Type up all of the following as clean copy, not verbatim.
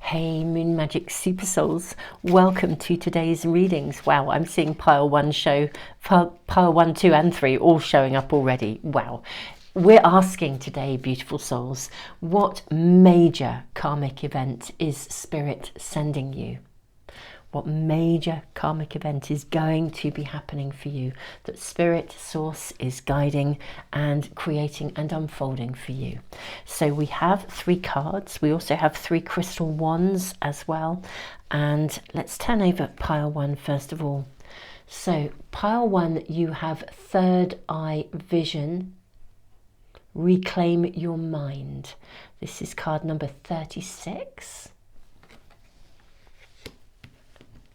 Hey Moon Magic Super Souls, welcome to today's readings. Wow, I'm seeing pile 1, 2 and 3 all showing up already. Wow. We're asking today, beautiful souls, what major karmic event is Spirit sending you? What major karmic event is going to be happening for you that Spirit Source is guiding and creating and unfolding for you? So we have 3 cards. We also have 3 crystal wands as well. And let's turn over pile 1 first of all. So pile 1, you have third eye vision. Reclaim your mind. This is card number 36.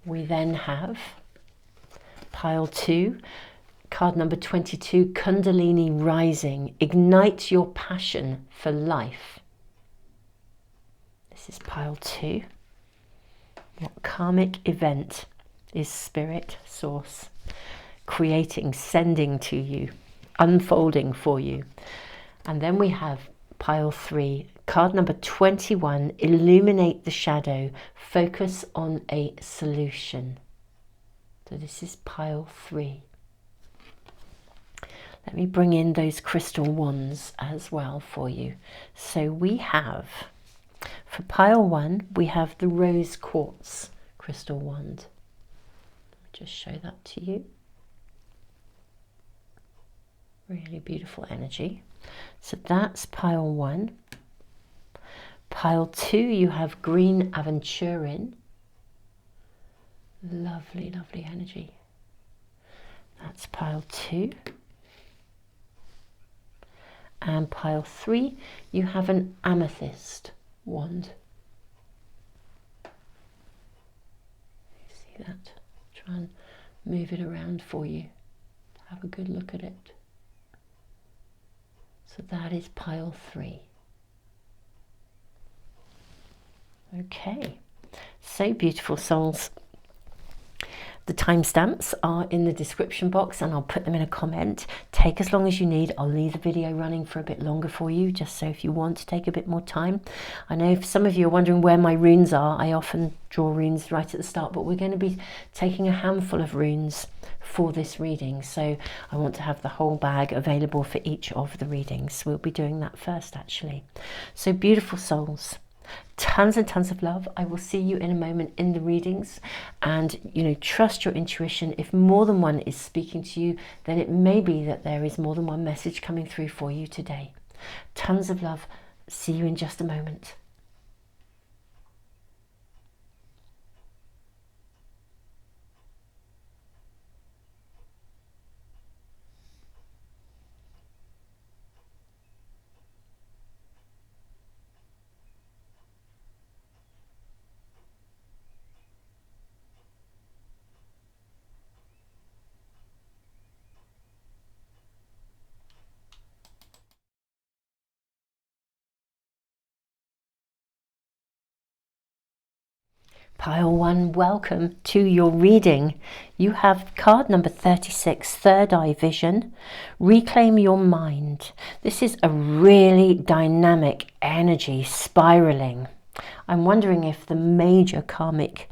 We then have pile 2, card number 22, Kundalini Rising. Ignite your passion for life. This is pile 2. What karmic event is Spirit Source creating, sending to you, unfolding for you? And then we have pile 3, card number 21, Illuminate the Shadow, focus on a solution. So this is pile 3. Let me bring in those crystal wands as well for you. So we have, for pile 1, we have the rose quartz crystal wand. I'll just show that to you. Really beautiful energy. So that's pile 1. Pile 2, you have green aventurine. Lovely, lovely energy. That's pile 2. And pile 3, you have an amethyst wand. See that? Try and move it around for you. Have a good look at it. So that is pile 3. Okay, so beautiful souls. The timestamps are in the description box and I'll put them in a comment. Take as long as you need. I'll leave the video running for a bit longer for you, just so if you want to take a bit more time. I know if some of you are wondering where my runes are, I often draw runes right at the start, but we're going to be taking a handful of runes for this reading. So I want to have the whole bag available for each of the readings. We'll be doing that first actually. So beautiful souls. Tons and tons of love. I will see you in a moment in the readings, and trust your intuition. If more than one is speaking to you, then it may be that there is more than one message coming through for you today. Tons of love. See you in just a moment. Pile 1, welcome to your reading. You have card number 36, Third Eye Vision. Reclaim your mind. This is a really dynamic energy spiraling. I'm wondering if the major karmic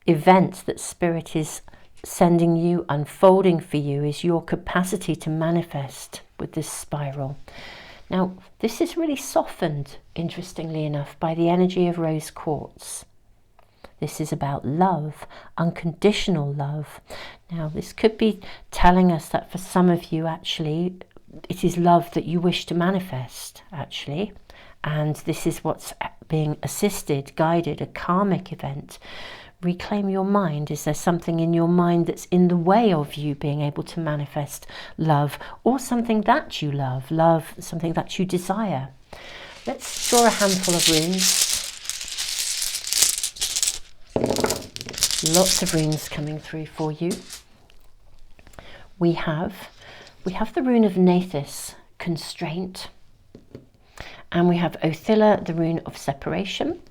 event that Spirit is sending you, unfolding for you, is your capacity to manifest with this spiral. Now, this is really softened, interestingly enough, by the energy of rose quartz. This is about love, unconditional love. Now, this could be telling us that for some of you, actually, it is love that you wish to manifest, actually. And this is what's being assisted, guided, a karmic event. Reclaim your mind. Is there something in your mind that's in the way of you being able to manifest love, or something that you love, something that you desire? Let's draw a handful of runes. Lots of runes coming through for you. We have the rune of Nathis, constraint. And we have Othilla, the rune of separation.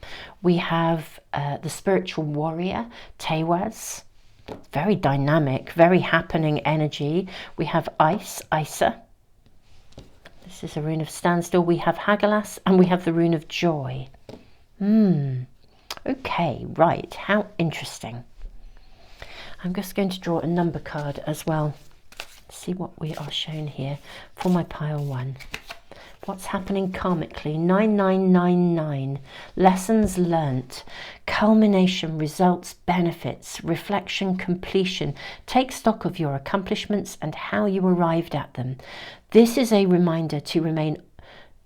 We have the spiritual warrior, Tewaz. Very dynamic, very happening energy. We have Ice, Isa. This is a rune of standstill. We have Hagelas, and we have the rune of joy. Okay, right, how interesting. I'm just going to draw a number card as well. See what we are shown here for my pile 1. What's happening karmically? 9999. Lessons learnt. Culmination, results, benefits, reflection, completion. Take stock of your accomplishments and how you arrived at them. This is a reminder to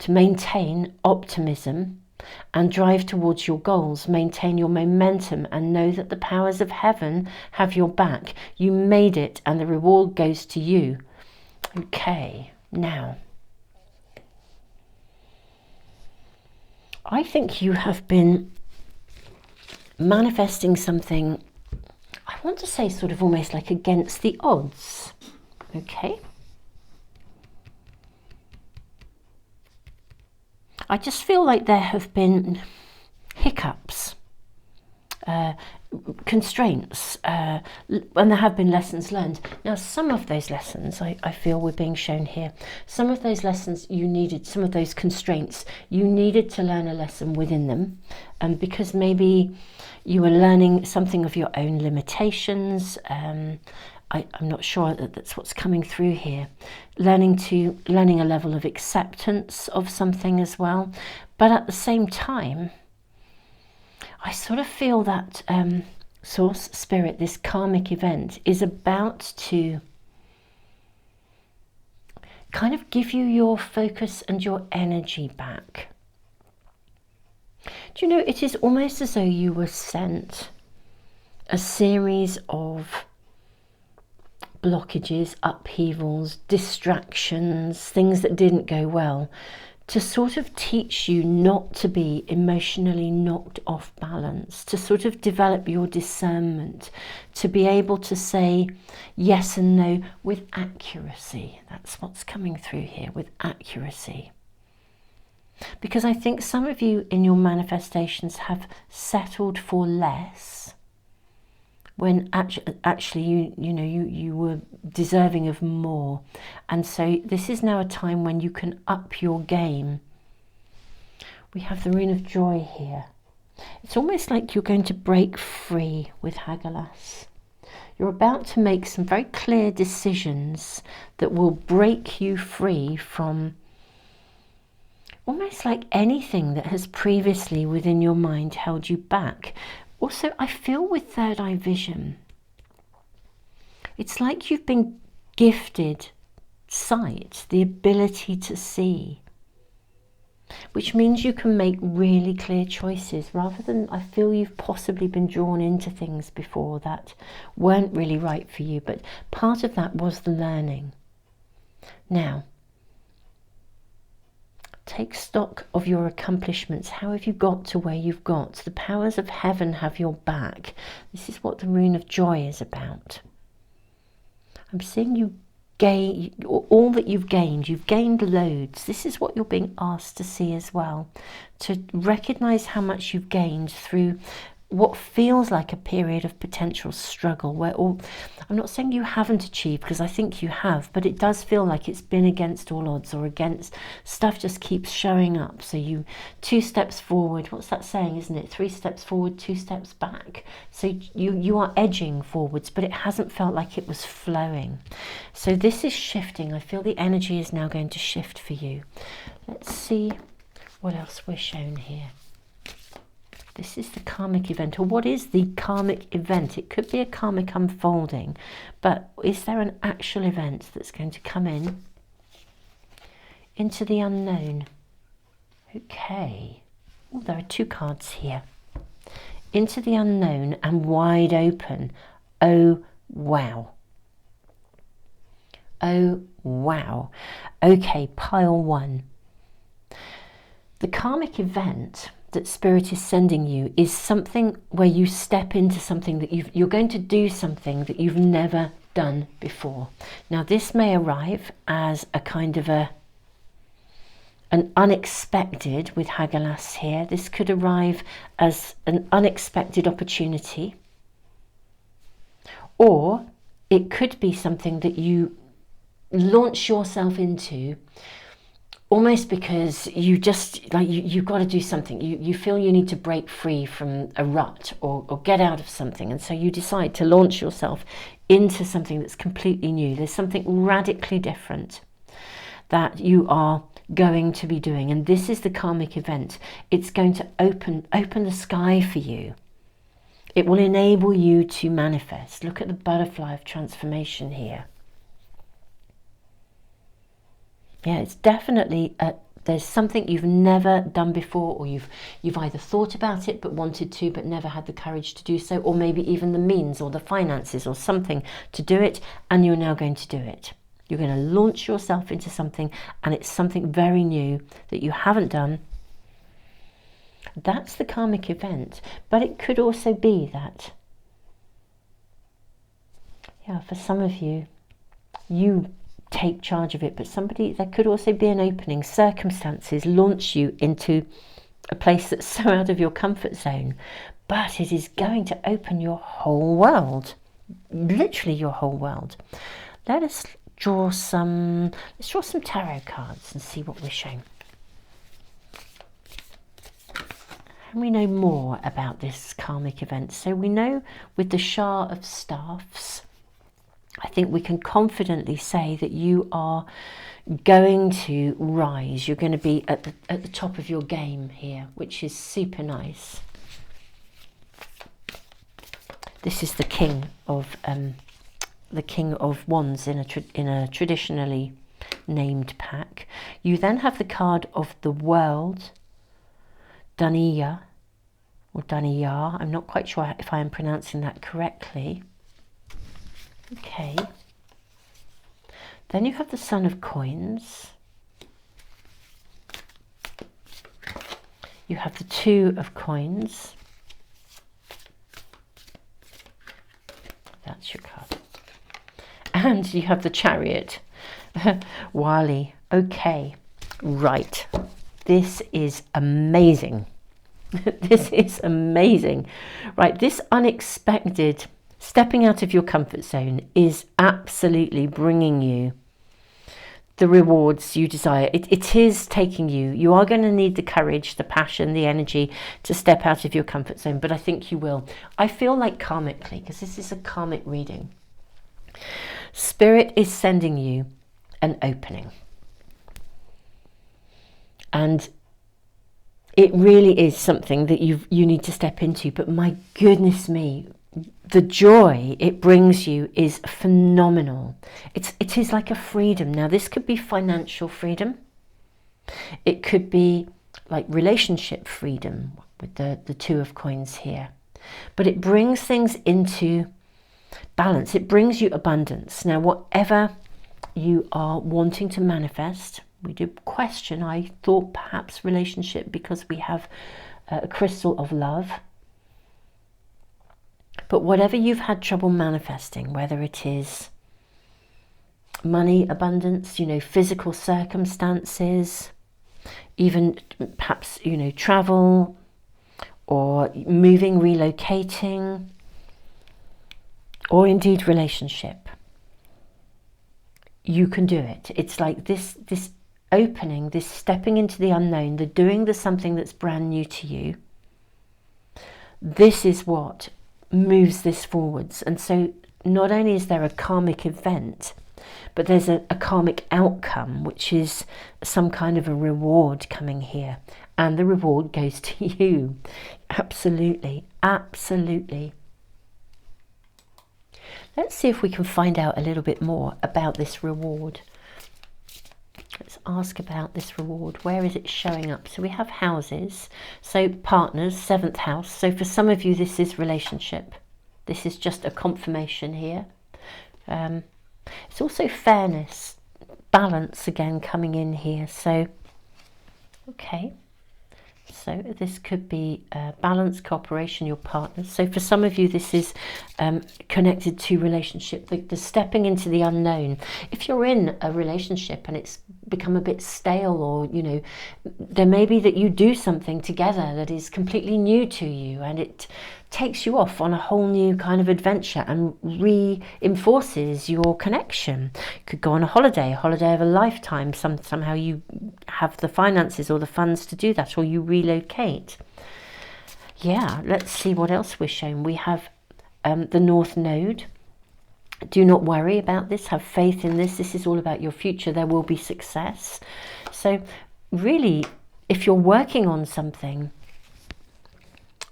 maintain optimism and drive towards your goals. Maintain your momentum and know that the powers of heaven have your back. You made it and the reward goes to you. Okay, now I think you have been manifesting something, I want to say sort of almost like against the odds. Okay. I just feel like there have been hiccups, constraints, and there have been lessons learned. Now, some of those lessons I feel were being shown here. Some of those lessons you needed, some of those constraints, you needed to learn a lesson within them, because maybe you were learning something of your own limitations. I'm not sure that that's what's coming through here. Learning a level of acceptance of something as well. But at the same time, I sort of feel that Source Spirit, this karmic event, is about to kind of give you your focus and your energy back. Do you know, it is almost as though you were sent a series of blockages, upheavals, distractions, things that didn't go well, to sort of teach you not to be emotionally knocked off balance, to sort of develop your discernment, to be able to say yes and no with accuracy. That's what's coming through here, with accuracy. Because I think some of you in your manifestations have settled for less, when actually you were deserving of more. And so this is now a time when you can up your game. We have the Rune of Joy here. It's almost like you're going to break free with Hagalaz. You're about to make some very clear decisions that will break you free from almost like anything that has previously within your mind held you back. Also, I feel with third eye vision, it's like you've been gifted sight, the ability to see, which means you can make really clear choices rather than, I feel you've possibly been drawn into things before that weren't really right for you, but part of that was the learning. Now, take stock of your accomplishments. How have you got to where you've got? The powers of heaven have your back. This is what the Rune of Joy is about. I'm seeing you gain all that you've gained. You've gained loads. This is what you're being asked to see as well. To recognize how much you've gained through what feels like a period of potential struggle, where I'm not saying you haven't achieved, because I think you have, but it does feel like it's been against all odds, or against stuff just keeps showing up. So you 2 steps forward, what's that saying, isn't it? 3 steps forward, 2 steps back. So you are edging forwards, but it hasn't felt like it was flowing. So this is shifting. I feel the energy is now going to shift for you. Let's see what else we're shown here. This is the karmic event, or what is the karmic event? It could be a karmic unfolding, but is there an actual event that's going to come into the unknown? Okay. Oh, there are 2 cards here. Into the unknown and wide open. Oh, wow. Oh, wow. Okay, pile 1. The karmic event that Spirit is sending you is something where you step into something that you're going to do something that you've never done before. Now, this may arrive as a kind of an unexpected, with Hagalaz here. This could arrive as an unexpected opportunity, or it could be something that you launch yourself into almost because you just, like, you've got to do something. You feel you need to break free from a rut or get out of something. And so you decide to launch yourself into something that's completely new. There's something radically different that you are going to be doing. And this is the karmic event. It's going to open the sky for you. It will enable you to manifest. Look at the butterfly of transformation here. Yeah, it's definitely there's something you've never done before, or you've either thought about it but wanted to but never had the courage to do so, or maybe even the means or the finances or something to do it, and you're now going to do it. You're going to launch yourself into something, and it's something very new that you haven't done. That's the karmic event. But it could also be that, yeah, for some of you, you take charge of it, but there could also be an opening. Circumstances launch you into a place that's so out of your comfort zone, but it is going to open your whole world, literally your whole world. Let's draw some tarot cards and see what we're shown. And we know more about this karmic event. So we know with the Shah of Staffs, I think we can confidently say that you are going to rise. You're going to be at the top of your game here, which is super nice. This is the King of Wands in a traditionally named pack. You then have the card of the World, Daniya or Daniya. I'm not quite sure if I am pronouncing that correctly. Okay. Then you have the Son of Coins. You have the Two of Coins. That's your card. And you have the Chariot. Wali. Okay. Right. This is amazing. This is amazing. Right. This unexpected stepping out of your comfort zone is absolutely bringing you the rewards you desire. It is taking you. You are going to need the courage, the passion, the energy to step out of your comfort zone, but I think you will. I feel like karmically, because this is a karmic reading, Spirit is sending you an opening. And it really is something that you need to step into. But my goodness me, the joy it brings you is phenomenal. It is like a freedom. Now, this could be financial freedom. It could be like relationship freedom with the Two of Coins here. But it brings things into balance. It brings you abundance. Now, whatever you are wanting to manifest, we did question, I thought perhaps relationship, because we have a crystal of love. But whatever you've had trouble manifesting, whether it is money, abundance, physical circumstances, even perhaps, travel or moving, relocating, or indeed relationship, you can do it. It's like this opening, this stepping into the unknown, the doing something that's brand new to you. This is what moves this forwards. And so not only is there a karmic event, but there's a karmic outcome, which is some kind of a reward coming here. And the reward goes to you. Absolutely, absolutely. Let's see if we can find out a little bit more about this reward. Let's ask about this reward. Where is it showing up? So we have houses. So partners, 7th house. So for some of you, this is relationship. This is just a confirmation here. It's also fairness, balance again coming in here. So, okay. So this could be balance, cooperation, your partners. So for some of you, this is connected to relationship, the stepping into the unknown. If you're in a relationship and it's become a bit stale, or, you know, there may be that you do something together that is completely new to you, and it takes you off on a whole new kind of adventure and reinforces your connection. You could go on a holiday of a lifetime. Somehow you have the finances or the funds to do that, or you relocate. Yeah, let's see what else we're shown. We have the North Node. Do not worry about this. Have faith in this. This is all about your future. There will be success. So really, if you're working on something,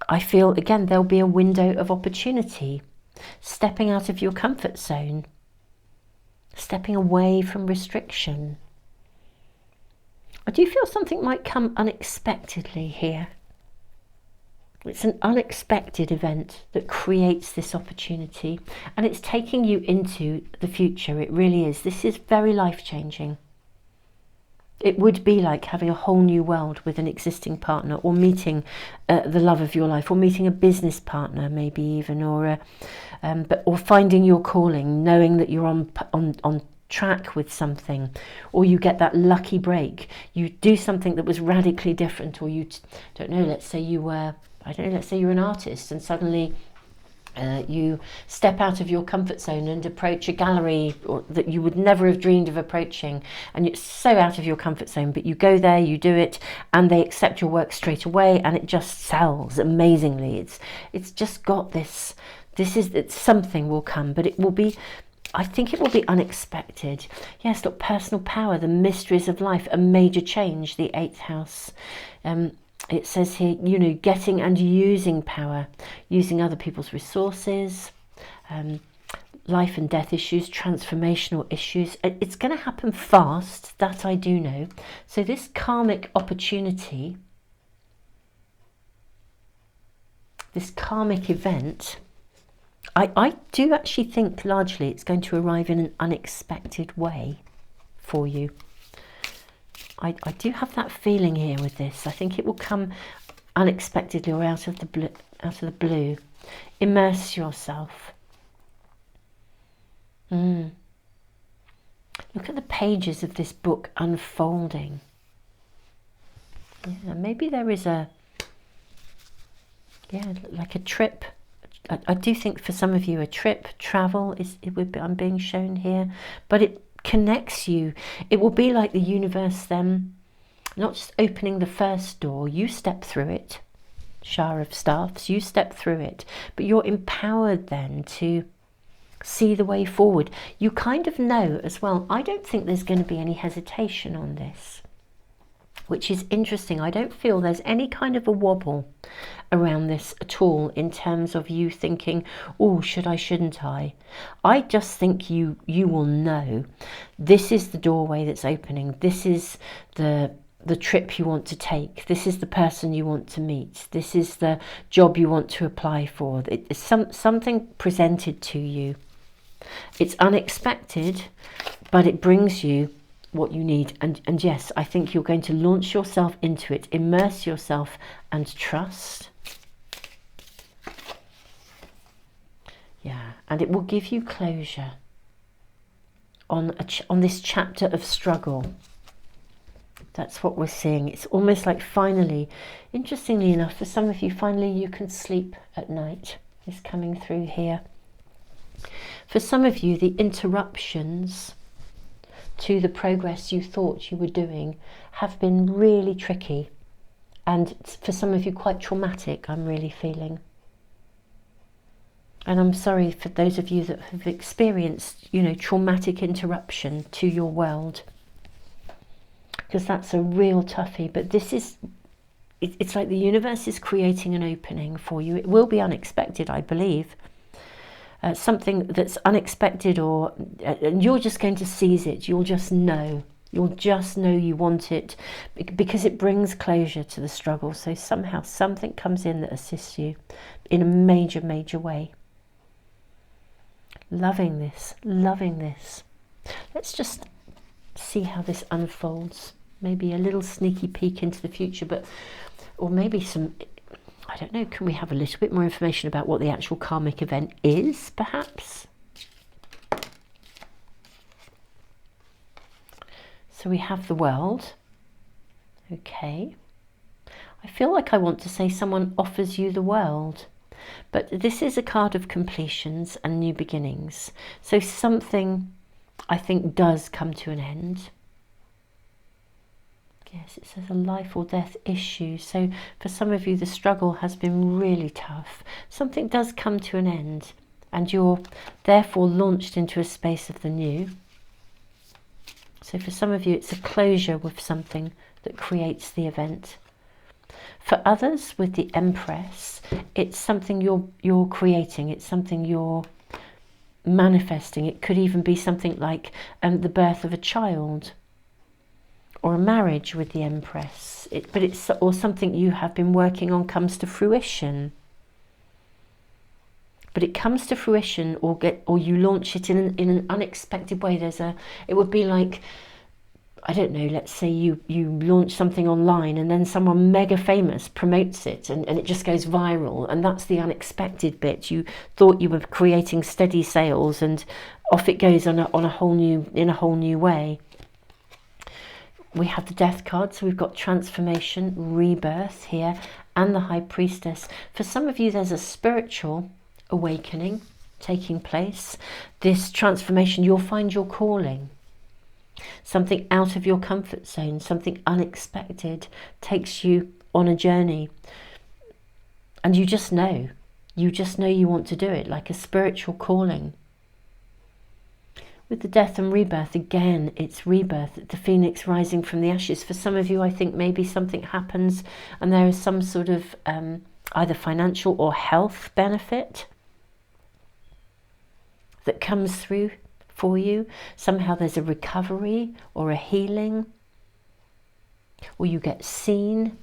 I feel, again, there'll be a window of opportunity. Stepping out of your comfort zone. Stepping away from restriction. I do feel something might come unexpectedly here. It's an unexpected event that creates this opportunity, and it's taking you into the future. It really is. This is very life-changing. It would be like having a whole new world with an existing partner, or meeting the love of your life, or meeting a business partner, maybe even, or finding your calling, knowing that you're on track with something, or you get that lucky break. You do something that was radically different, or you don't know. Let's say you were, I don't know. Let's say you're an artist, and suddenly you step out of your comfort zone and approach a gallery that you would never have dreamed of approaching, and it's so out of your comfort zone, but you go there, you do it, and they accept your work straight away, and it just sells amazingly. It's just got this. Something will come, but it will be, I think it will be unexpected. Yes, look, personal power, the mysteries of life, a major change, the 8th house. It says here, you know, getting and using power, using other people's resources, life and death issues, transformational issues. It's going to happen fast, that I do know. So this karmic opportunity, this karmic event, I do actually think largely it's going to arrive in an unexpected way for you. I do have that feeling here with this. I think it will come unexpectedly, or out of the blue. Immerse yourself. Look at the pages of this book unfolding. Yeah, maybe there is like a trip. I do think for some of you a trip, travel I'm being shown here, but it connects you. It will be like the universe then, not just opening the first door, you step through it, Shower of Staffs, you step through it, but you're empowered then to see the way forward. You kind of know as well. I don't think there's going to be any hesitation on this, which is interesting. I don't feel there's any kind of a wobble around this at all, in terms of you thinking, oh, should I, shouldn't I? I just think you will know this is the doorway that's opening. This is the trip you want to take. This is the person you want to meet. This is the job you want to apply for. It's something presented to you. It's unexpected, but it brings you what you need. And yes, I think you're going to launch yourself into it, immerse yourself and trust. Yeah, and it will give you closure on this chapter of struggle. That's what we're seeing. It's almost like finally, interestingly enough, for some of you, finally you can sleep at night is coming through here. For some of you, the interruptions to the progress you thought you were doing have been really tricky, and for some of you quite traumatic, I'm really feeling. And I'm sorry for those of you that have experienced, you know, traumatic interruption to your world, because that's a real toughie. But this is, it's like the universe is creating an opening for you. It will be unexpected, I believe. Something that's unexpected, and you're just going to seize it. You'll just know you want it, because it brings closure to the struggle. So somehow something comes in that assists you in a major, major way. Loving this, loving this. Let's just see how this unfolds. Maybe a little sneaky peek into the future, or maybe some, I don't know, can we have a little bit more information about what the actual karmic event is, perhaps? So we have the World. Okay. I feel like I want to say someone offers you the world. But this is a card of completions and new beginnings. So something, I think, does come to an end. Yes, it says a life or death issue. So for some of you, the struggle has been really tough. Something does come to an end, and you're therefore launched into a space of the new. So for some of you, it's a closure with something that creates the event. For others, with the Empress, it's something you're creating. It's something you're manifesting. It could even be something like the birth of a child, or a marriage with the Empress. Or something you have been working on comes to fruition. But it comes to fruition, or you launch it in an unexpected way. It would be like, I don't know, let's say you launch something online and then someone mega famous promotes it and it just goes viral, and that's the unexpected bit. You thought you were creating steady sales and off it goes in a whole new way. We have the Death card, so we've got transformation, rebirth here, and the High Priestess. For some of you, there's a spiritual awakening taking place. This transformation, you'll find your calling. Something out of your comfort zone, something unexpected takes you on a journey. And you just know you want to do it, like a spiritual calling. With the Death and rebirth, again, it's rebirth, the phoenix rising from the ashes. For some of you, I think maybe something happens and there is some sort of either financial or health benefit that comes through for you. Somehow there's a recovery or a healing, or you get seen,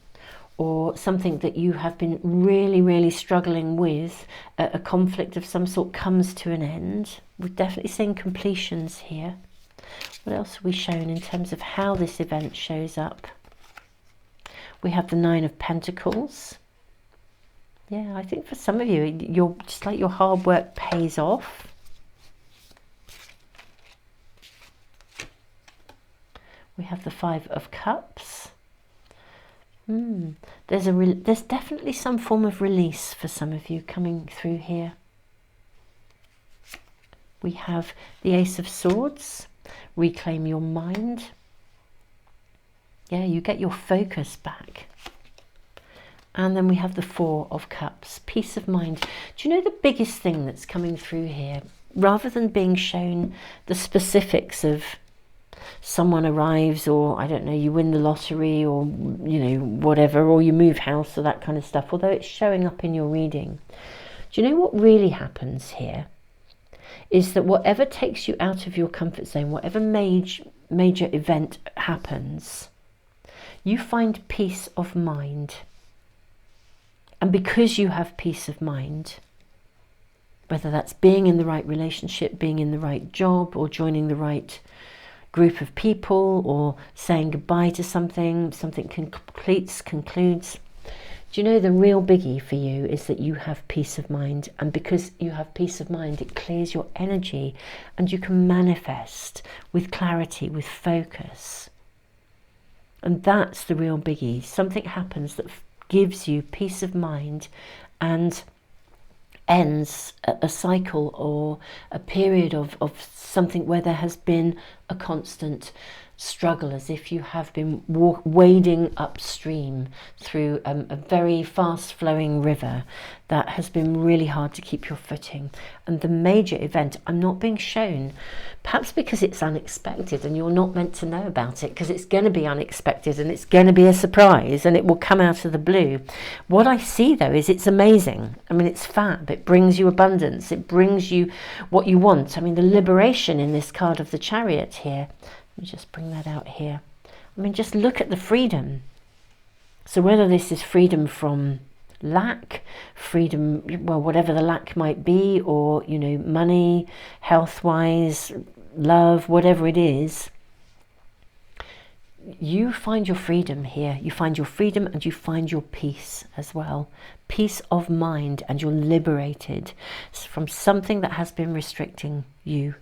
or something that you have been really, really struggling with, a conflict of some sort comes to an end. We're definitely seeing completions here. What else are we shown in terms of how this event shows up? We have the Nine of Pentacles. Yeah, I think for some of you, you're just like your hard work pays off. We have the Five of Cups. There's definitely some form of release for some of you coming through here. We have the Ace of Swords, reclaim your mind. Yeah, you get your focus back. And then we have the Four of Cups, peace of mind. Do you know the biggest thing that's coming through here? Rather than being shown the specifics of someone arrives, or I don't know, you win the lottery, or you know, whatever, or you move house, or that kind of stuff, although it's showing up in your reading. Do you know what really happens here? Is that whatever takes you out of your comfort zone, whatever major event happens, you find peace of mind. And because you have peace of mind, whether that's being in the right relationship, being in the right job, or joining the right group of people, or saying goodbye to something concludes. Do you know the real biggie for you is that you have peace of mind, and because you have peace of mind, it clears your energy and you can manifest with clarity, with focus. And that's the real biggie. Something happens that gives you peace of mind and ends a cycle or a period of something where there has been a constant struggle, as if you have been wading upstream through a very fast flowing river that has been really hard to keep your footing. And the major event, I'm not being shown, perhaps because it's unexpected and you're not meant to know about it, because it's going to be unexpected and it's going to be a surprise and it will come out of the blue. What I see though is it's amazing. I mean, it's fab. It brings you abundance. It brings you what you want. I mean, the liberation in this card of the Chariot here. Let me just bring that out here. I mean, just look at the freedom. So whether this is freedom from lack, freedom, well, whatever the lack might be, or, you know, money, health-wise, love, whatever it is, you find your freedom here. You find your freedom and you find your peace as well. Peace of mind, and you're liberated from something that has been restricting you,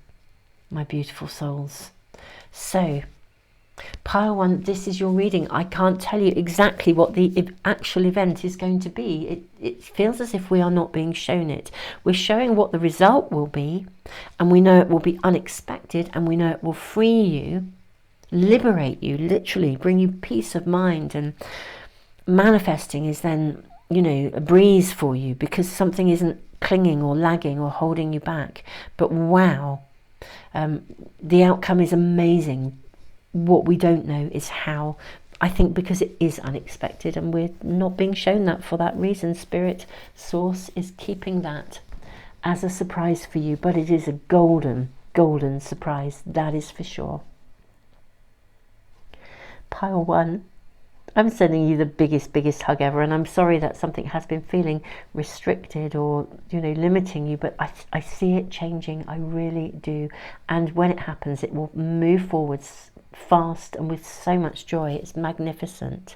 my beautiful souls. So Pile 1, this is your reading. I can't tell you exactly what the actual event is going to be. It feels as if we are not being shown it. We're showing what the result will be, and we know it will be unexpected, and we know it will free you, liberate you, literally bring you peace of mind. And manifesting is then, you know, a breeze for you, because something isn't clinging or lagging or holding you back. But wow, the outcome is amazing. What we don't know is how. I think because it is unexpected, and we're not being shown that for that reason. Spirit Source is keeping that as a surprise for you, but it is a golden surprise, that is for sure. Pile 1, I'm sending you the biggest hug ever, and I'm sorry that something has been feeling restricted or, you know, limiting you, but I see it changing. I really do. And when it happens, it will move forwards fast and with so much joy. It's magnificent.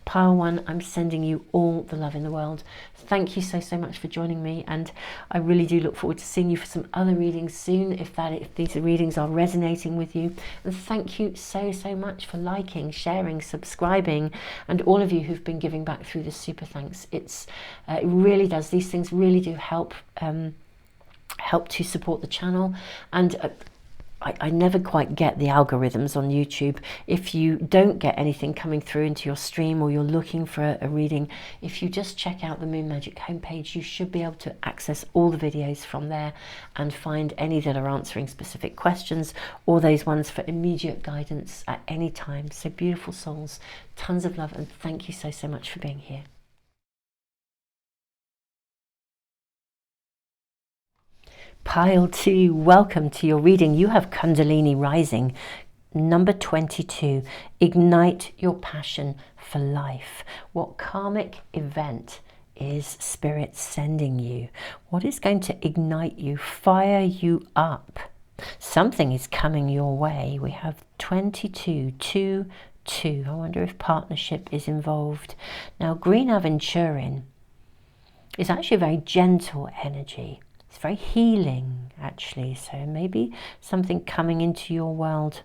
Pile 1, I'm sending you all the love in the world. Thank you so much for joining me, and I really do look forward to seeing you for some other readings soon, if these readings are resonating with you. And thank you so much for liking, sharing, subscribing, and all of you who've been giving back through the super thanks. It really does. These things really do help to support the channel. And I never quite get the algorithms on YouTube. If you don't get anything coming through into your stream, or you're looking for a reading, if you just check out the Moon Magic homepage, you should be able to access all the videos from there and find any that are answering specific questions, or those ones for immediate guidance at any time. So beautiful souls, tons of love, and thank you so much for being here. Pile 2, welcome to your reading. You have Kundalini Rising, number 22. Ignite your passion for life. What karmic event is Spirit sending you? What is going to ignite you, fire you up? Something is coming your way. We have 22, 2, 2. I wonder if partnership is involved. Now, Green Aventurin is actually a very gentle energy. It's very healing, actually. So maybe something coming into your world.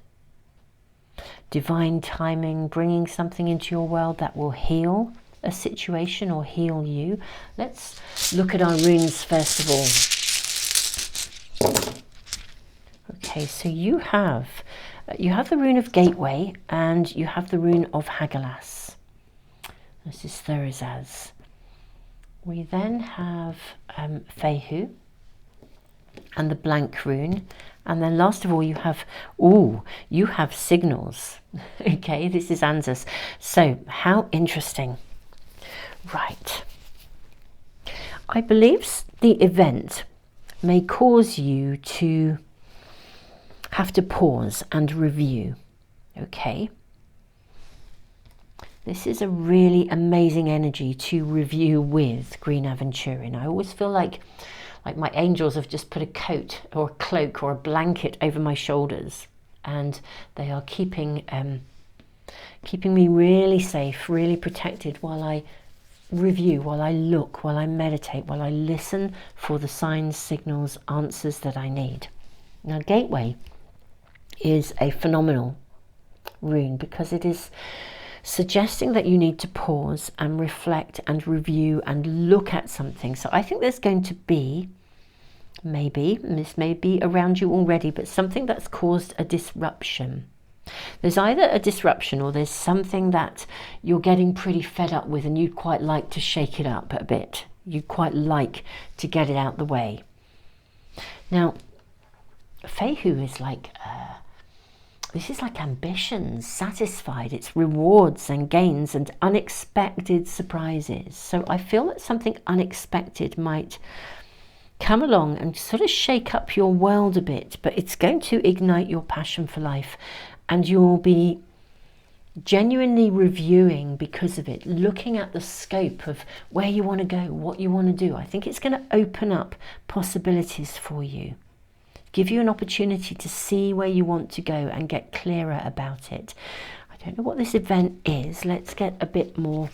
Divine timing, bringing something into your world that will heal a situation or heal you. Let's look at our runes first of all. Okay, so you have the rune of Gateway, and you have the rune of Hagelas. This is Thurisaz. We then have Fehu and the blank rune, and then last of all you have signals. Okay, this is Anzus. So how interesting. Right, I believe the event may cause you to have to pause and review. Okay, this is a really amazing energy to review with, Green Aventurin. I always feel like my angels have just put a coat or a cloak or a blanket over my shoulders, and they are keeping me really safe, really protected, while I review, while I look, while I meditate, while I listen for the signs, signals, answers that I need. Now, Gateway is a phenomenal rune because it is suggesting that you need to pause and reflect and review and look at something. So I think there's going to be, maybe, this may be around you already, but something that's caused a disruption. There's either a disruption or there's something that you're getting pretty fed up with, and you'd quite like to shake it up a bit. You'd quite like to get it out the way. Now, Fehu is like this is like ambitions satisfied. It's rewards and gains and unexpected surprises. So I feel that something unexpected might come along and sort of shake up your world a bit, but it's going to ignite your passion for life, and you'll be genuinely reviewing because of it, looking at the scope of where you want to go, what you want to do. I think it's going to open up possibilities for you, give you an opportunity to see where you want to go and get clearer about it. I don't know what this event is. Let's get a bit more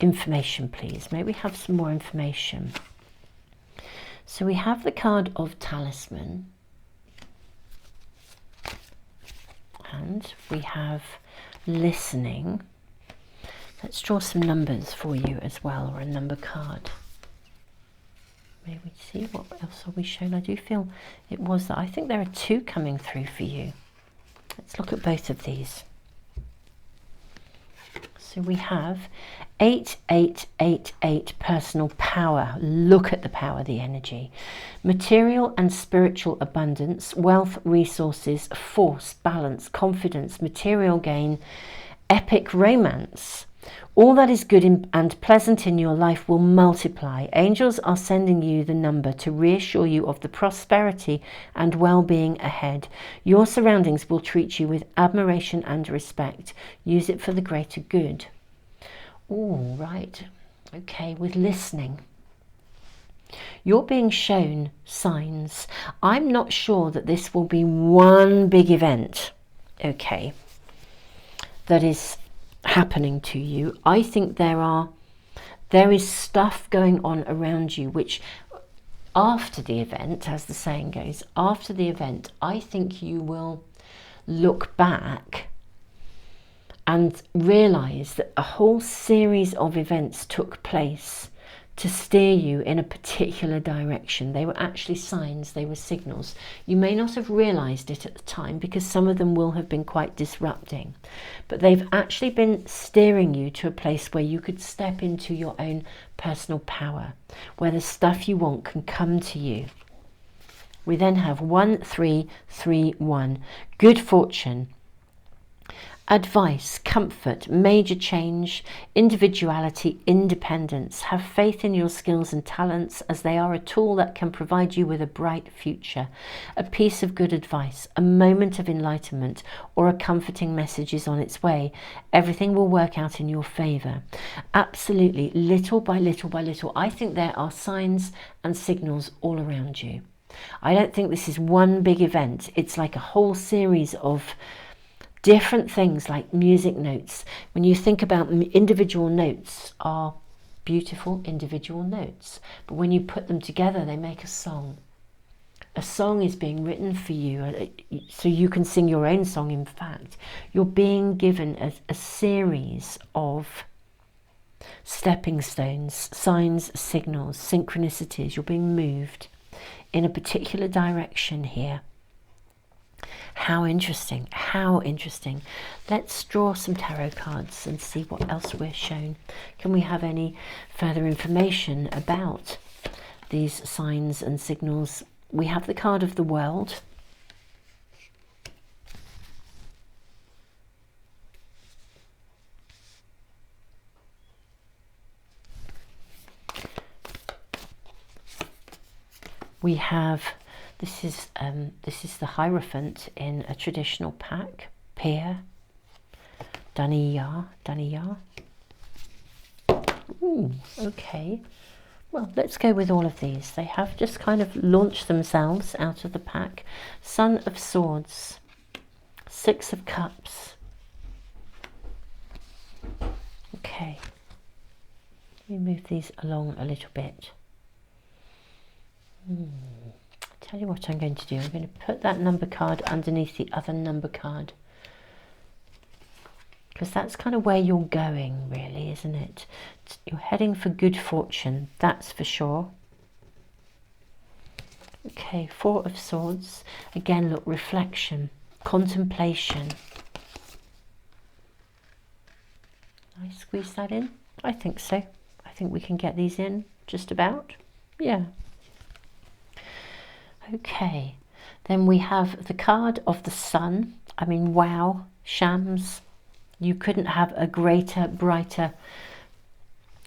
information, please. May we have some more information? So we have the card of Talisman, hand, we have listening. Let's draw some numbers for you as well, or a number card. May we see what else are we shown? I do feel it was that. I think there are two coming through for you. Let's look at both of these. So we have 8888, personal power. Look at the power, the energy. Material and spiritual abundance, wealth, resources, force, balance, confidence, material gain, epic romance. All that is good and pleasant in your life will multiply. Angels are sending you the number to reassure you of the prosperity and well-being ahead. Your surroundings will treat you with admiration and respect. Use it for the greater good. All right. Okay, with listening. You're being shown signs. I'm not sure that this will be one big event, okay, that is happening to you. I think there is stuff going on around you which after the event, as the saying goes, after the event, I think you will look back and realize that a whole series of events took place to steer you in a particular direction. They were actually signs, they were signals. You may not have realized it at the time because some of them will have been quite disrupting, but they've actually been steering you to a place where you could step into your own personal power, where the stuff you want can come to you. We then have 1331, good fortune, advice, comfort, major change, individuality, independence. Have faith in your skills and talents, as they are a tool that can provide you with a bright future. A piece of good advice, a moment of enlightenment, or a comforting message is on its way. Everything will work out in your favor. Absolutely, little by little by little. I think there are signs and signals all around you. I don't think this is one big event. It's like a whole series of different things, like music notes. When you think about individual notes, are beautiful individual notes, but when you put them together they make a song. A song is being written for you, so you can sing your own song. In fact, you're being given a series of stepping stones, signs, signals, synchronicities. You're being moved in a particular direction here. How interesting, how interesting. Let's draw some tarot cards and see what else we're shown. Can we have any further information about these signs and signals? We have the card of the World. We have this is the Hierophant in a traditional pack. Peer, Daniya. Ooh, okay. Well, let's go with all of these. They have just kind of launched themselves out of the pack. Son of Swords, Six of Cups. Okay. Let me move these along a little bit. Tell you what I'm going to do. I'm going to put that number card underneath the other number card, because that's kind of where you're going, really, isn't it? You're heading for good fortune, that's for sure. Okay, Four of Swords. Again, look, reflection, contemplation. Can I squeeze that in? I think so. I think we can get these in just about. Yeah. Okay, then we have the card of the Sun. I mean, wow, Shams. You couldn't have a greater, brighter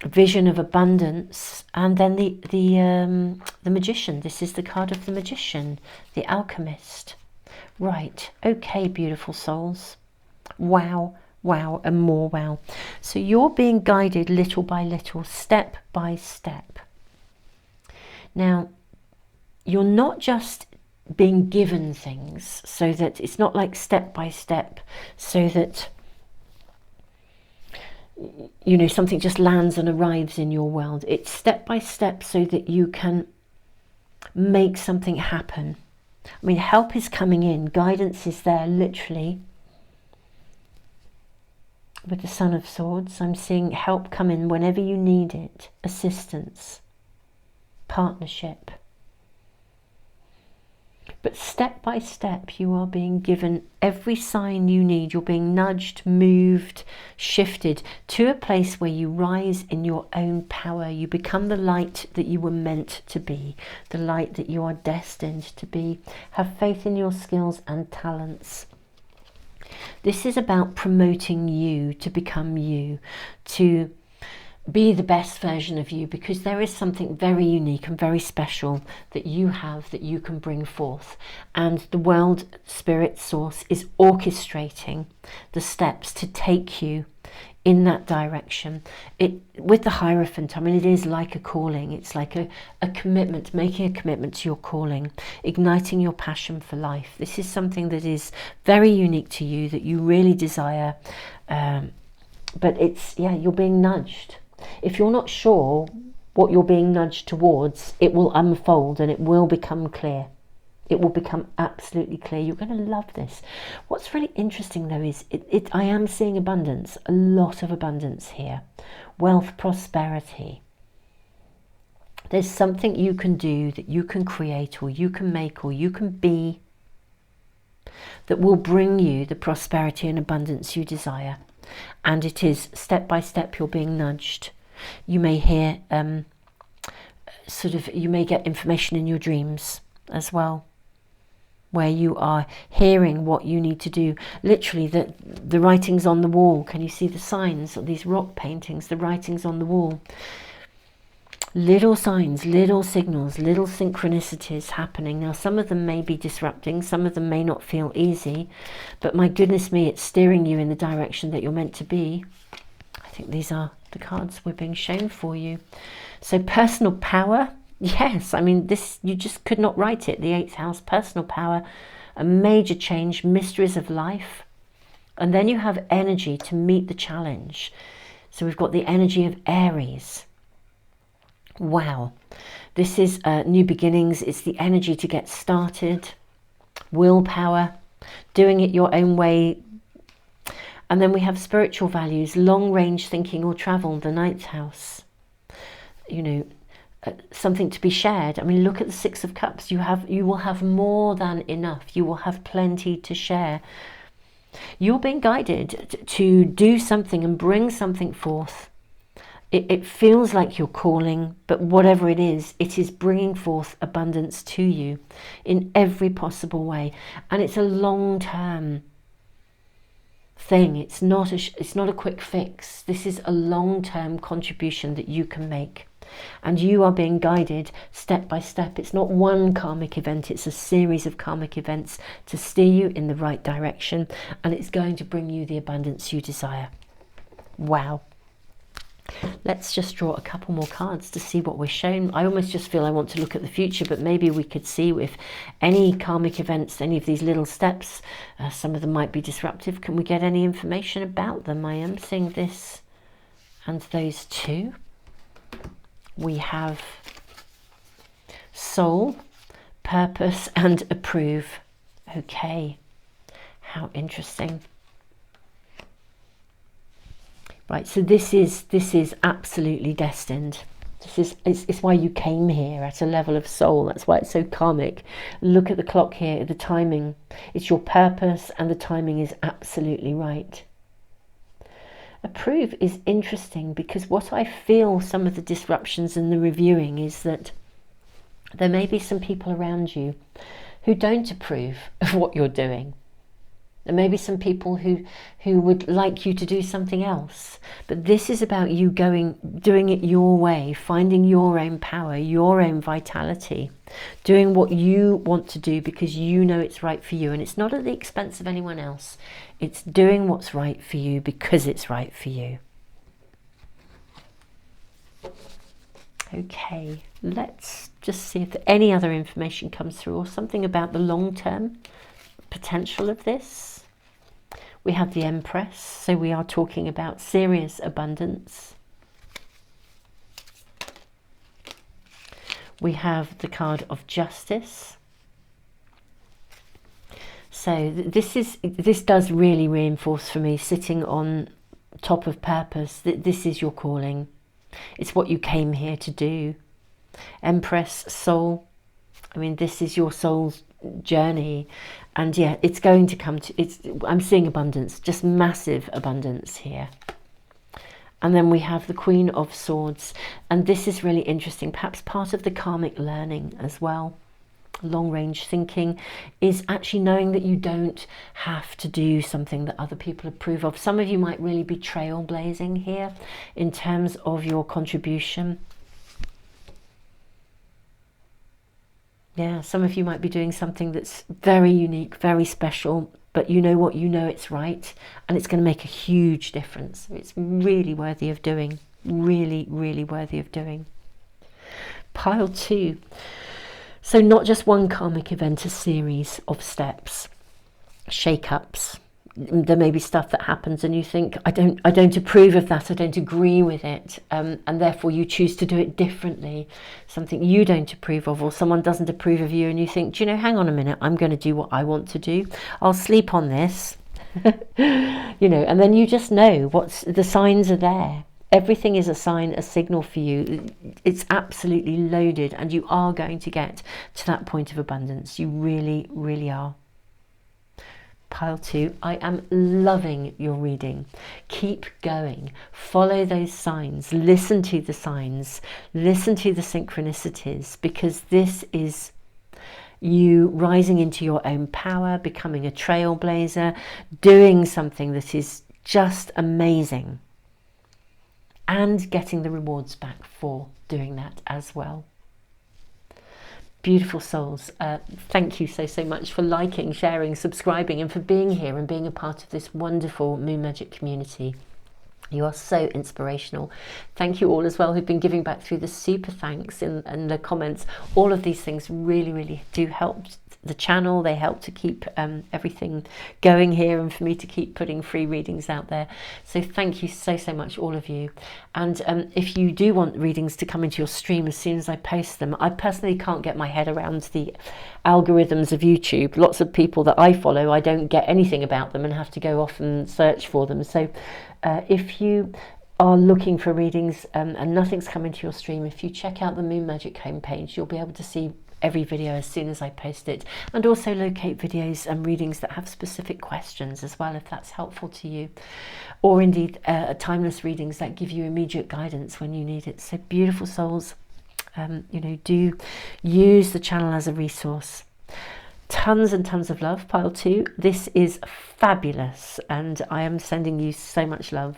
vision of abundance. And then the Magician. This is the card of the Magician, the Alchemist. Right, okay, beautiful souls. Wow, wow, and more wow. So you're being guided little by little, step by step. Now, you're not just being given things, so that it's not like step by step, so that, you know, something just lands and arrives in your world. It's step by step so that you can make something happen. I mean, help is coming in, guidance is there, literally. with the Son of Swords. I'm seeing help come in whenever you need it, assistance, partnership. But step by step, you are being given every sign you need. You're being nudged, moved, shifted to a place where you rise in your own power. You become the light that you were meant to be, the light that you are destined to be. Have faith in your skills and talents. This is about promoting you to become you, to be the best version of you, because there is something very unique and very special that you have that you can bring forth. And the world spirit source is orchestrating the steps to take you in that direction. With the Hierophant, I mean, it is like a calling. It's like a commitment, making a commitment to your calling, igniting your passion for life. This is something that is very unique to you, that you really desire. But it's, yeah, you're being nudged. If you're not sure what you're being nudged towards, it will unfold and it will become clear. It will become absolutely clear. You're going to love this. What's really interesting though is I am seeing abundance, a lot of abundance here. Wealth, prosperity. There's something you can do, that you can create or you can make or you can be, that will bring you the prosperity and abundance you desire. And it is step by step you're being nudged. You may hear you may get information in your dreams as well, where you are hearing what you need to do. Literally the writings on the wall. Can you see the signs of these rock paintings, the writings on the wall? Little signs, little signals, little synchronicities happening. Now, some of them may be disrupting, some of them may not feel easy, but my goodness me, it's steering you in the direction that you're meant to be. I think these are the cards we're being shown for you. So personal power, yes, I mean, this, you just could not write it. The 8th house, personal power, a major change, mysteries of life. And then you have energy to meet the challenge. So we've got the energy of Aries. Wow, this is new beginnings. It's the energy to get started, willpower, doing it your own way. And then we have spiritual values, long range thinking or travel, the 9th house. You know, something to be shared. I mean, look at the 6 of Cups. You will have more than enough. You will have plenty to share. You're being guided to do something and bring something forth. It feels like you're calling, but whatever it is bringing forth abundance to you in every possible way. And it's a long-term thing. It's not a quick fix. This is a long-term contribution that you can make. And you are being guided step by step. It's not one karmic event, it's a series of karmic events to steer you in the right direction. And it's going to bring you the abundance you desire. Wow. Let's just draw a couple more cards to see what we're shown. I almost just feel I want to look at the future, but maybe we could see if any karmic events, any of these little steps, some of them might be disruptive. Can we get any information about them? I am seeing this and those two. We have soul, purpose, and approve. Okay, how interesting. Right, so this is absolutely destined. It's why you came here at a level of soul. That's why it's so karmic. Look at the clock here, the timing. It's your purpose and the timing is absolutely right. Approve is interesting because what I feel some of the disruptions in the reviewing is that there may be some people around you who don't approve of what you're doing. There may be some people who would like you to do something else. But this is about you doing it your way, finding your own power, your own vitality, doing what you want to do because you know it's right for you. And it's not at the expense of anyone else. It's doing what's right for you because it's right for you. Okay, let's just see if any other information comes through or something about the long-term potential of this. We have the Empress, so we are talking about serious abundance. We have the card of Justice. So this does really reinforce for me sitting on top of purpose. This is your calling. It's what you came here to do. Empress, soul. I mean, this is your soul's journey. And yeah, it's going to come to, I'm seeing abundance, just massive abundance here. And then we have the Queen of Swords. And this is really interesting, perhaps part of the karmic learning as well. Long range thinking is actually knowing that you don't have to do something that other people approve of. Some of you might really be trailblazing here in terms of your contribution. Yeah, some of you might be doing something that's very unique, very special, but you know what, you know it's right, and it's going to make a huge difference. It's really worthy of doing, really, really worthy of doing. Pile 2. So not just one karmic event, a series of steps, shake-ups. There may be stuff that happens and you think, I don't approve of that, I don't agree with it, and therefore you choose to do it differently. Something you don't approve of, or someone doesn't approve of you, and you think, do you know, hang on a minute, I'm going to do what I want to do. I'll sleep on this. You know, and then you just know what's the signs are there. Everything is a sign, a signal for you. It's absolutely loaded, and you are going to get to that point of abundance. You really, really are. Pile 2, I am loving your reading. Keep going. Follow those signs. Listen to the signs. Listen to the synchronicities, because this is you rising into your own power, becoming a trailblazer, doing something that is just amazing, and getting the rewards back for doing that as well. Beautiful souls, thank you so much for liking, sharing, subscribing, and for being here and being a part of this wonderful Moon Magic community. You are so inspirational. Thank you all as well who've been giving back through the super thanks and the comments. All of these things really, really do help the channel. They help to keep everything going here, and for me to keep putting free readings out there. So thank you so much, all of you. And if you do want readings to come into your stream as soon as I post them, I personally can't get my head around the algorithms of YouTube. Lots of people that I follow, I don't get anything about them and have to go off and search for them. So if you are looking for readings and nothing's coming to your stream, if you check out the Moon Magic homepage, you'll be able to see every video as soon as I post it, and also locate videos and readings that have specific questions as well, if that's helpful to you, or indeed timeless readings that give you immediate guidance when you need it. So beautiful souls, you know, do use the channel as a resource. Tons and tons of love, Pile 2. This is fabulous, and I am sending you so much love.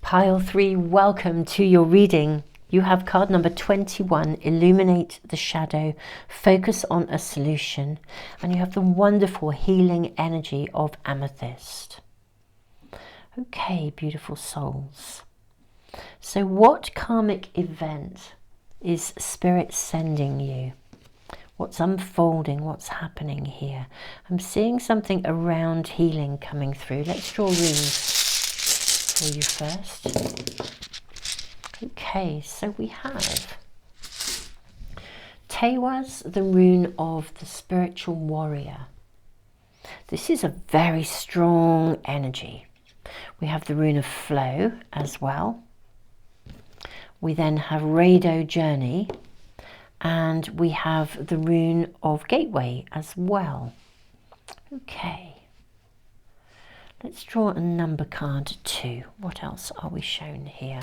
Pile 3, welcome to your reading. You have card number 21, Illuminate the Shadow, focus on a solution. And you have the wonderful healing energy of Amethyst. Okay, beautiful souls. So what karmic event is Spirit sending you? What's unfolding? What's happening here? I'm seeing something around healing coming through. Let's draw runes for you first. Okay, so we have Tewaz, the rune of the spiritual warrior. This is a very strong energy. We have the rune of flow as well. We then have Rado Journey, and we have the rune of Gateway as well. Okay. Let's draw a number card 2. What else are we shown here?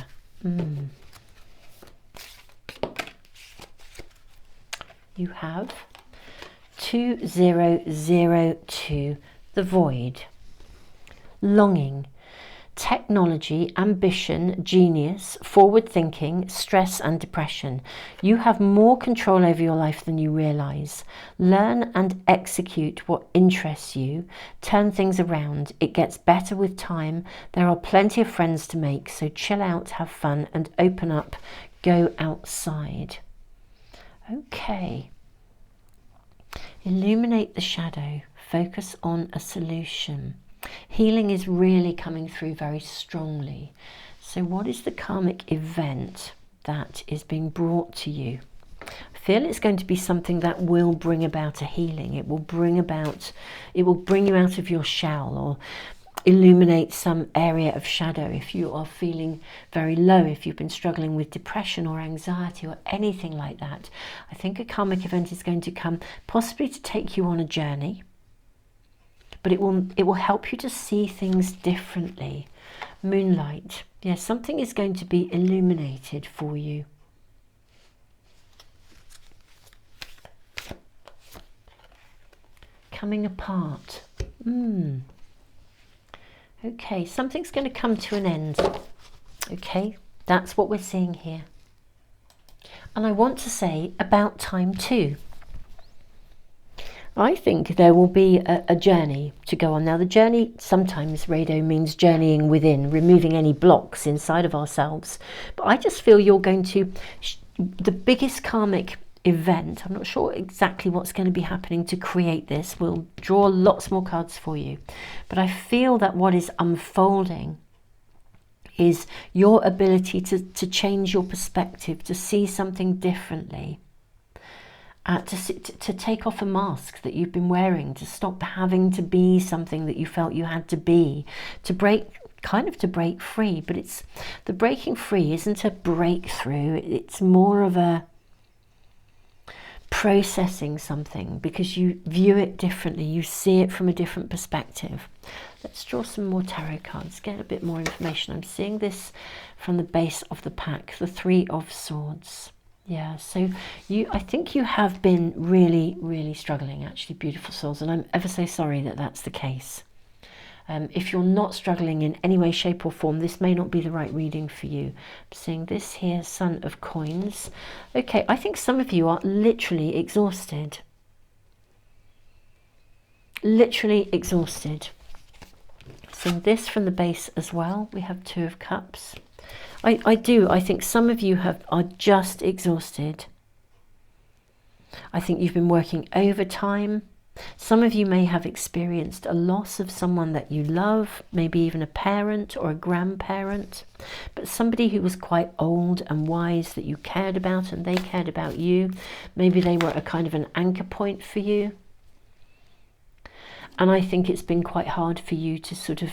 You have 2002, the Void. Longing, technology, ambition, genius, forward thinking, stress and depression. You have more control over your life than you realize. Learn and execute what interests you. Turn things around. It gets better with time. There are plenty of friends to make, so chill out, have fun, and open up. Go outside. Okay. Illuminate the shadow. Focus on a solution. Healing is really coming through very strongly. So what is the karmic event that is being brought to you? I feel it's going to be something that will bring about a healing. It will bring you out of your shell, or illuminate some area of shadow. If you are feeling very low, if you've been struggling with depression or anxiety or anything like that, I think a karmic event is going to come, possibly to take you on a journey, but it will help you to see things differently. Moonlight, yes, something is going to be illuminated for you. Coming apart. Okay, something's going to come to an end. Okay, that's what we're seeing here. And I want to say about time too. I think there will be a journey to go on. Now, the journey, sometimes, Rado, means journeying within, removing any blocks inside of ourselves. But I just feel you're going to, the biggest karmic event, I'm not sure exactly what's going to be happening to create this. We'll draw lots more cards for you. But I feel that what is unfolding is your ability to change your perspective, to see something differently. To take off a mask that you've been wearing, to stop having to be something that you felt you had to be, to break free. But it's, the breaking free isn't a breakthrough, it's more of a processing something, because you view it differently, you see it from a different perspective. Let's draw some more tarot cards, get a bit more information. I'm seeing this from the base of the pack, the Three of Swords. Yeah, so I think you have been really, really struggling, actually, beautiful souls, and I'm ever so sorry that that's the case. If you're not struggling in any way, shape or form, this may not be the right reading for you. I'm seeing this here, Son of Coins. Okay, I think some of you are literally exhausted. Literally exhausted. Seeing this from the base as well, we have Two of Cups. I think some of you are just exhausted. I think you've been working overtime. Some of you may have experienced a loss of someone that you love, maybe even a parent or a grandparent, but somebody who was quite old and wise that you cared about and they cared about you. Maybe they were a kind of an anchor point for you. And I think it's been quite hard for you to sort of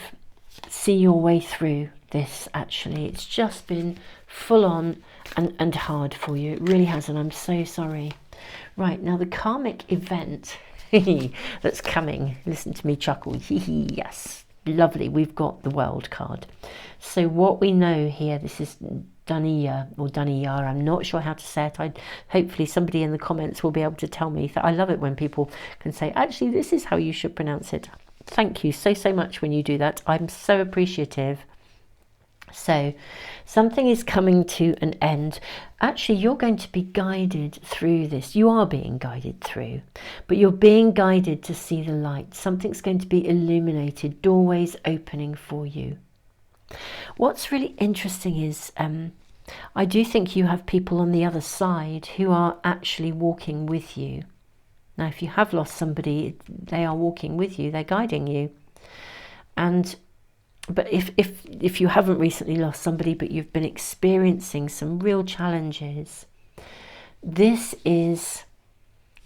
see your way through this, actually. It's just been full on and hard for you. It really has, and I'm so sorry. Right, now the karmic event that's coming, listen to me chuckle, yes, lovely, we've got the World card. So what we know here, this is Daniya or Daniya, I'm not sure how to say it. Hopefully somebody in the comments will be able to tell me. I love it when people can say, actually, this is how you should pronounce it. Thank you so much when you do that. I'm so appreciative. So something is coming to an end. Actually, you're going to be guided through this. You are being guided through, but you're being guided to see the light. Something's going to be illuminated, doorways opening for you. What's really interesting is I do think you have people on the other side who are actually walking with you. Now, if you have lost somebody, they are walking with you, they're guiding you. But if you haven't recently lost somebody, but you've been experiencing some real challenges, this is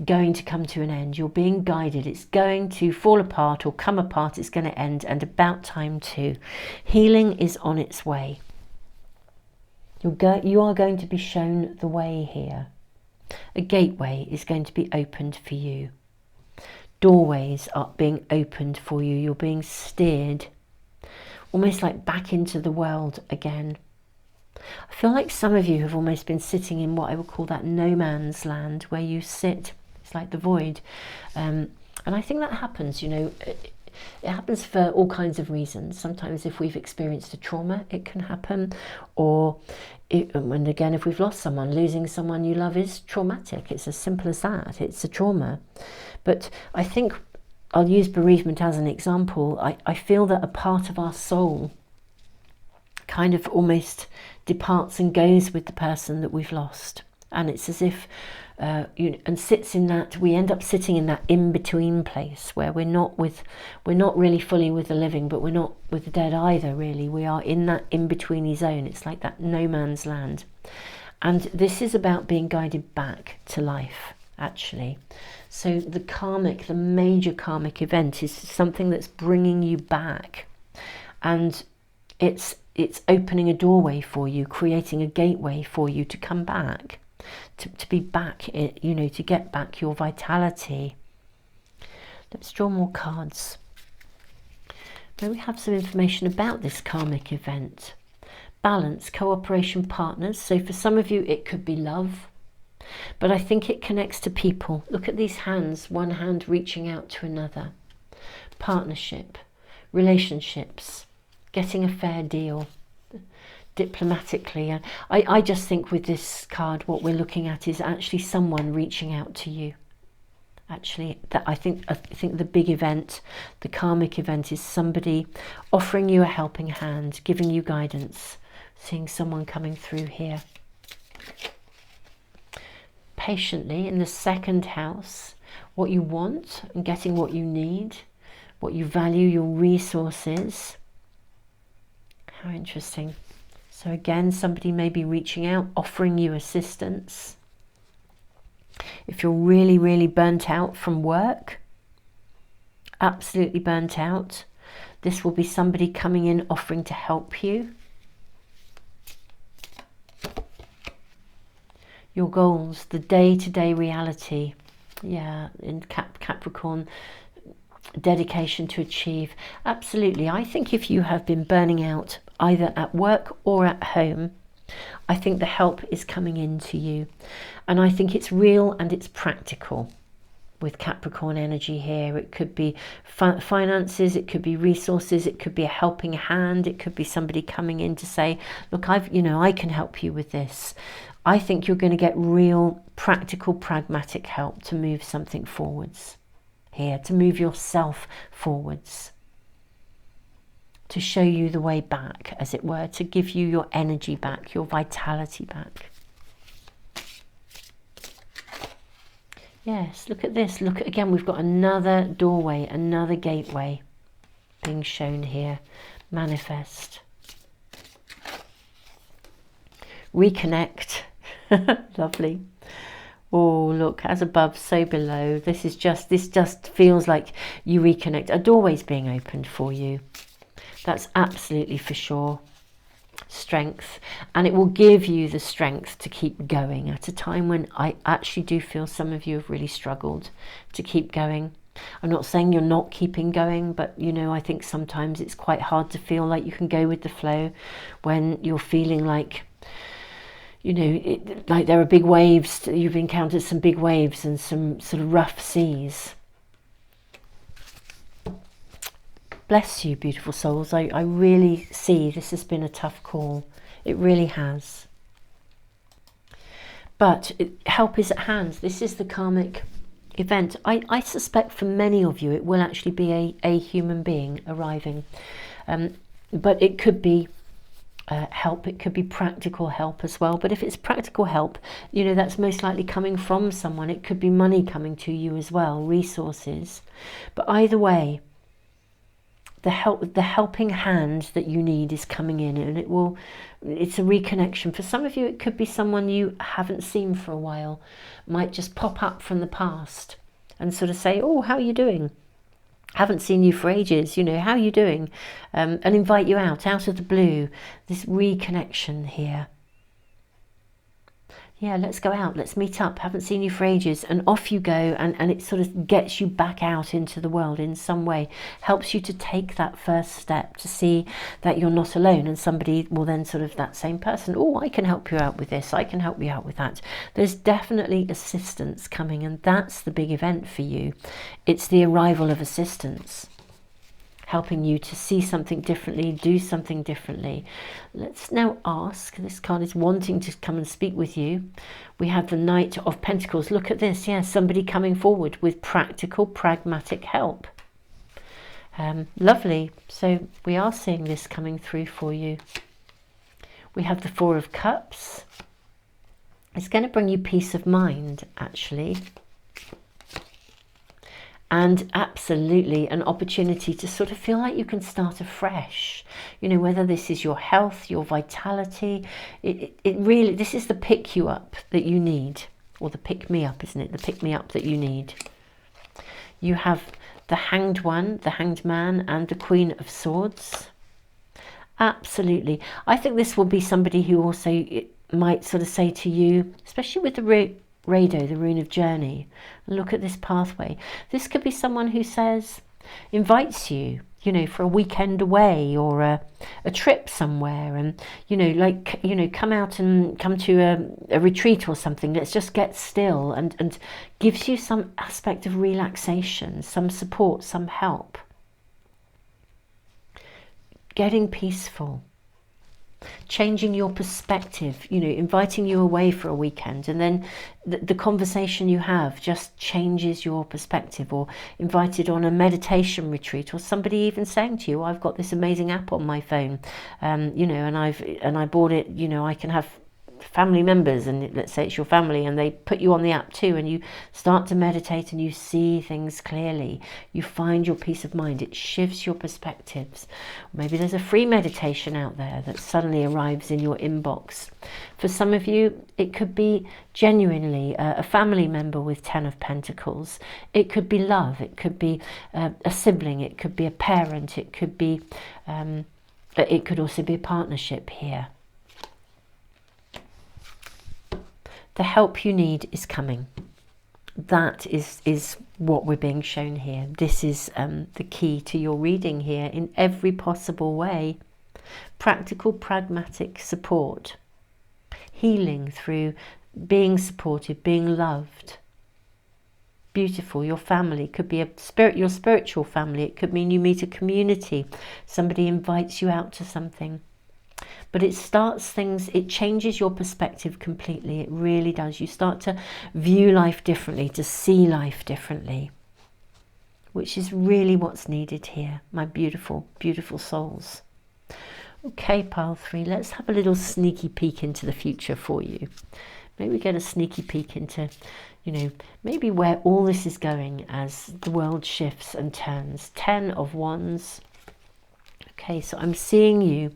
going to come to an end. You're being guided. It's going to fall apart or come apart. It's going to end, and about time too. Healing is on its way. You are going to be shown the way here. A gateway is going to be opened for you. Doorways are being opened for you. You're being steered almost like back into the world again. I feel like some of you have almost been sitting in what I would call that no man's land, where you sit, it's like the void. And I think that happens, you know, it happens for all kinds of reasons. Sometimes if we've experienced a trauma, it can happen. And again, if we've lost someone, losing someone you love is traumatic. It's as simple as that. It's a trauma. But I think I'll use bereavement as an example. I feel that a part of our soul kind of almost departs and goes with the person that we've lost. And it's as if, and sits in that, we end up sitting in that in-between place where we're not really fully with the living, but we're not with the dead either, really. We are in that in-betweeny zone. It's like that no man's land. And this is about being guided back to life, actually. So the karmic, the major karmic event is something that's bringing you back. And it's opening a doorway for you, creating a gateway for you to come back, to be back, you know, to get back your vitality. Let's draw more cards. Now we have some information about this karmic event. Balance, cooperation, partners. So for some of you, it could be love, but I think it connects to people. Look at these hands, one hand reaching out to another. Partnership, relationships, getting a fair deal, diplomatically. I just think with this card, what we're looking at is actually someone reaching out to you. Actually, that I think the big event, the karmic event, is somebody offering you a helping hand, giving you guidance. Seeing someone coming through here. Patiently, in the second house, what you want and getting what you need, what you value, your resources. How interesting. So again, somebody may be reaching out, offering you assistance. If you're really, really burnt out from work, absolutely burnt out, this will be somebody coming in, offering to help you. Your goals, the day-to-day reality. Yeah, in Capricorn, dedication to achieve. Absolutely. I think if you have been burning out either at work or at home, I think the help is coming into you. And I think it's real and it's practical with Capricorn energy here. It could be finances, it could be resources, it could be a helping hand, it could be somebody coming in to say, look, I can help you with this. I think you're going to get real practical, pragmatic help to move something forwards here, to move yourself forwards, to show you the way back, as it were, to give you your energy back, your vitality back. Yes, look at this. Look, again, we've got another doorway, another gateway being shown here. Manifest. Reconnect. Lovely. Oh, look, as above, so below. This just feels like you reconnect. A doorway's being opened for you. That's absolutely for sure. Strength, and it will give you the strength to keep going at a time when I actually do feel some of you have really struggled to keep going. I'm not saying you're not keeping going, but you know, I think sometimes it's quite hard to feel like you can go with the flow when you're feeling like, you know, like there are big waves. You've encountered some big waves and some sort of rough seas. Bless you, beautiful souls. I really see this has been a tough call. It really has. But help is at hand. This is the karmic event. I suspect for many of you it will actually be a human being arriving. But it could be help. It could be practical help as well. But if it's practical help, you know, that's most likely coming from someone. It could be money coming to you as well, resources. But either way, the helping hand that you need is coming in, and it's a reconnection. For some of you, it could be someone you haven't seen for a while, might just pop up from the past and sort of say, oh, how are you doing? Haven't seen you for ages, you know, how are you doing? And invite you out of the blue. This reconnection here. Yeah, let's go out, let's meet up, haven't seen you for ages, and off you go, and it sort of gets you back out into the world in some way, helps you to take that first step, to see that you're not alone, and somebody will then sort of, that same person, oh, I can help you out with this, I can help you out with that. There's definitely assistance coming, and that's the big event for you. It's the arrival of assistance, helping you to see something differently, do something differently. Let's now ask, this card is wanting to come and speak with you. We have the Knight of Pentacles. Look at this, yeah, somebody coming forward with practical, pragmatic help. Lovely. So we are seeing this coming through for you. We have the Four of Cups. It's going to bring you peace of mind, actually. And absolutely an opportunity to sort of feel like you can start afresh, you know, whether this is your health, your vitality. It really, this is the pick you up that you need, or the pick me up, isn't it? The pick me up that you need. You have the Hanged One, the Hanged Man, and the Queen of Swords. Absolutely. I think this will be somebody who also might sort of say to you, especially with the Rado, the rune of journey, look at this pathway. This could be someone who says, invites you, you know, for a weekend away, or a trip somewhere, and, you know, like, you know, come out and come to a retreat or something. Let's just get still, and gives you some aspect of relaxation, some support, some help. Getting peaceful. Changing your perspective, you know, inviting you away for a weekend, and then the conversation you have just changes your perspective, or invited on a meditation retreat, or somebody even saying to you, I've got this amazing app on my phone, you know, and I bought it, you know, I can have family members, and let's say it's your family, and they put you on the app too, and you start to meditate and you see things clearly, you find your peace of mind, it shifts your perspectives. Maybe there's a free meditation out there that suddenly arrives in your inbox. For some of you, it could be genuinely a family member with 10 of Pentacles. It could be love, it could be a sibling, it could be a parent, it could also be a partnership here. The help you need is coming. That is what we're being shown here. This is the key to your reading here in every possible way. Practical, pragmatic support. Healing through being supported, being loved. Beautiful. Your family could be your spiritual family. It could mean you meet a community. Somebody invites you out to something. But it starts things, it changes your perspective completely. It really does. You start to view life differently, to see life differently, which is really what's needed here, my beautiful, beautiful souls. Okay, pile 3, let's have a little sneaky peek into the future for you. Maybe get a sneaky peek into, you know, maybe where all this is going as the world shifts and turns. 10 of Wands. Okay, so I'm seeing you.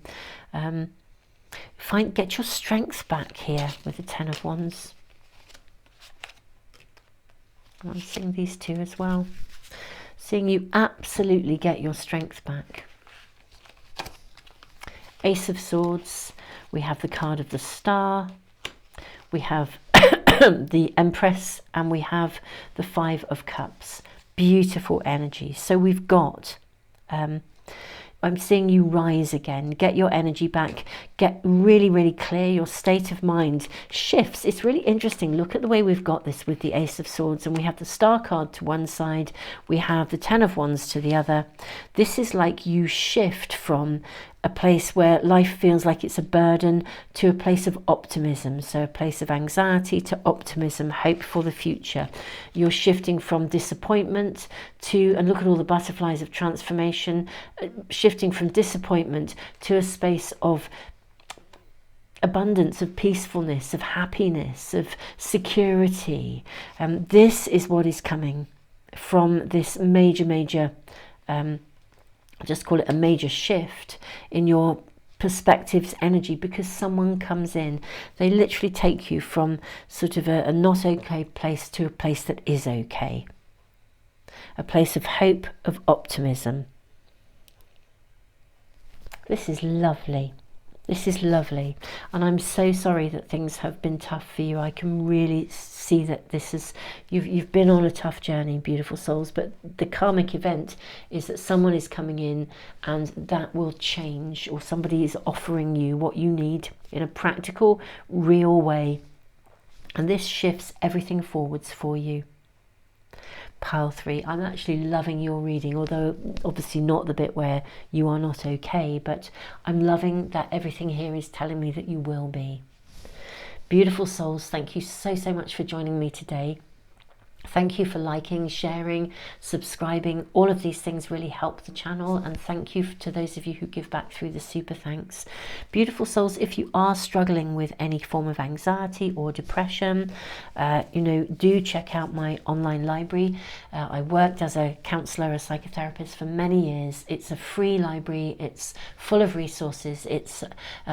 Get your strength back here with the 10 of Wands. I'm seeing these two as well. Seeing you absolutely get your strength back. Ace of Swords. We have the card of the Star. We have the Empress, and we have the 5 of Cups. Beautiful energy. So we've got I'm seeing you rise again, get your energy back, get really, really clear. Your state of mind shifts. It's really interesting. Look at the way we've got this with the Ace of Swords, and we have the Star card to one side, we have the 10 of Wands to the other. This is like you shift from a place where life feels like it's a burden to a place of optimism. So a place of anxiety to optimism, hope for the future. You're shifting from disappointment to, and look at all the butterflies of transformation, shifting from disappointment to a space of abundance, of peacefulness, of happiness, of security. This is what is coming from this major I'll just call it a major shift in your perspective's energy, because someone comes in, they literally take you from sort of a not okay place to a place that is okay. A place of hope, of optimism. This is lovely. This is lovely. And I'm so sorry that things have been tough for you. I can really see that this is, you've been on a tough journey, beautiful souls, but the karmic event is that someone is coming in and that will change, or somebody is offering you what you need in a practical, real way. And this shifts everything forwards for you. Pile 3, I'm actually loving your reading, although obviously not the bit where you are not okay, but I'm loving that everything here is telling me that you will be. Beautiful souls, thank you so much for joining me today. Thank you for liking, sharing, subscribing. All of these things really help the channel, and thank you to those of you who give back through the super thanks. Beautiful souls, if you are struggling with any form of anxiety or depression, do check out my online library. I worked as a counsellor, a psychotherapist for many years. It's a free library. It's full of resources. It's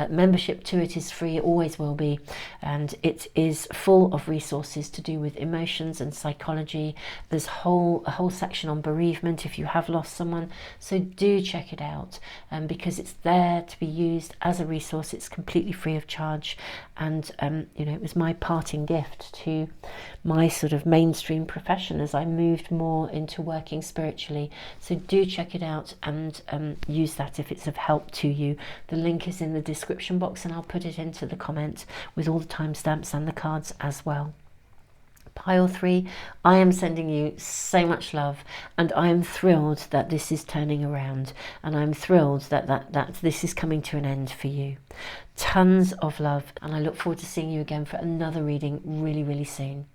membership to it is free. It always will be, and it is full of resources to do with emotions and psychology. There's a whole section on bereavement if you have lost someone, so do check it out, because it's there to be used as a resource. It's completely free of charge, and it was my parting gift to my sort of mainstream profession as I moved more into working spiritually. So do check it out and use that if it's of help to you. The link is in the description box, and I'll put it into the comment with all the timestamps and the cards as well. Pile 3, I am sending you so much love, and I am thrilled that this is turning around, and I'm thrilled that this is coming to an end for you. Tons of love, and I look forward to seeing you again for another reading really, really soon.